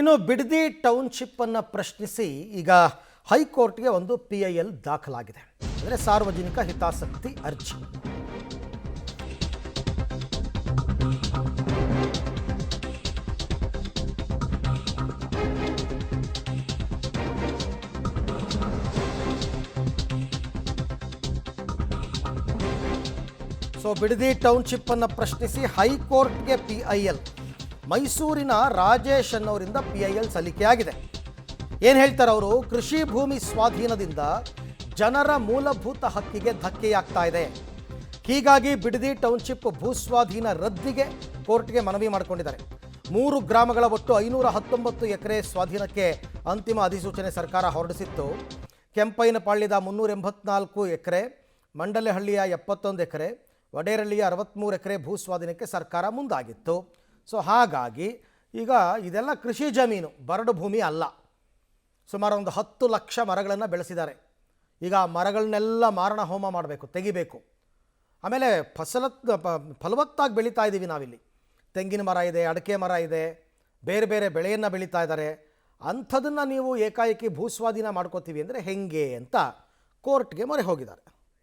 ಇನ್ನು ಬಿಡದಿ ಟೌನ್ಶಿಪ್ಪನ್ನು ಪ್ರಶ್ನಿಸಿ ಈಗ ಹೈಕೋರ್ಟ್ಗೆ ಒಂದು PIL ದಾಖಲಾಗಿದೆ. ಅಂದರೆ ಸಾರ್ವಜನಿಕ ಹಿತಾಸಕ್ತಿ ಅರ್ಜಿ. ಬಿಡದಿ ಟೌನ್ಶಿಪ್ಪನ್ನು ಪ್ರಶ್ನಿಸಿ ಹೈಕೋರ್ಟ್ಗೆ PIL. ಮೈಸೂರಿನ ರಾಜೇಶ್ ಅನ್ನೋರಿಂದ PIL ಸಲ್ಲಿಕೆಯಾಗಿದೆ. ಏನು ಹೇಳ್ತಾರೆ ಅವರು? ಕೃಷಿ ಭೂಮಿ ಸ್ವಾಧೀನದಿಂದ ಜನರ ಮೂಲಭೂತ ಹಕ್ಕಿಗೆ ಧಕ್ಕೆಯಾಗ್ತಾ ಇದೆ. ಹೀಗಾಗಿ ಬಿಡದಿ ಟೌನ್ಶಿಪ್ ಭೂಸ್ವಾಧೀನ ರದ್ದಿಗೆ ಕೋರ್ಟ್ಗೆ ಮನವಿ ಮಾಡಿಕೊಂಡಿದ್ದಾರೆ. 3 ಗ್ರಾಮಗಳ ಒಟ್ಟು 519 ಎಕರೆ ಸ್ವಾಧೀನಕ್ಕೆ ಅಂತಿಮ ಅಧಿಸೂಚನೆ ಸರ್ಕಾರ ಹೊರಡಿಸಿತ್ತು. ಕೆಂಪೈನಪಾಳ್ಯದ 384 ಎಕರೆ, ಮಂಡಲೆಹಳ್ಳಿಯ 71 ಎಕರೆ, ವಡೇರಳ್ಳಿಯ 63 ಎಕರೆ ಭೂಸ್ವಾಧೀನಕ್ಕೆ ಸರ್ಕಾರ ಮುಂದಾಗಿತ್ತು. ಹಾಗಾಗಿ ಈಗ ಇದೆಲ್ಲ ಕೃಷಿ ಜಮೀನು, ಬರಡು ಭೂಮಿ ಅಲ್ಲ. ಸುಮಾರು ಒಂದು 10 ಲಕ್ಷ ಮರಗಳನ್ನು ಬೆಳೆಸಿದ್ದಾರೆ. ಈಗ ಮರಗಳನ್ನೆಲ್ಲ ಮಾರಣ ಹೋಮ ಮಾಡಬೇಕು, ತೆಗಿಬೇಕು. ಆಮೇಲೆ ಫಲವತ್ತಾಗಿ ಬೆಳೀತಾ ಇದ್ದೀವಿ ನಾವಿಲ್ಲಿ. ತೆಂಗಿನ ಮರ ಇದೆ, ಅಡಿಕೆ ಮರ ಇದೆ, ಬೇರೆ ಬೇರೆ ಬೆಳೆಯನ್ನು ಬೆಳೀತಾ ಇದ್ದಾರೆ. ಅಂಥದನ್ನು ನೀವು ಏಕಾಏಕಿ ಭೂಸ್ವಾಧೀನ ಮಾಡ್ಕೋತೀವಿ ಅಂದರೆ ಹೆಂಗೆ ಅಂತ ಕೋರ್ಟ್ಗೆ ಮೊರೆ ಹೋಗಿದ್ದಾರೆ.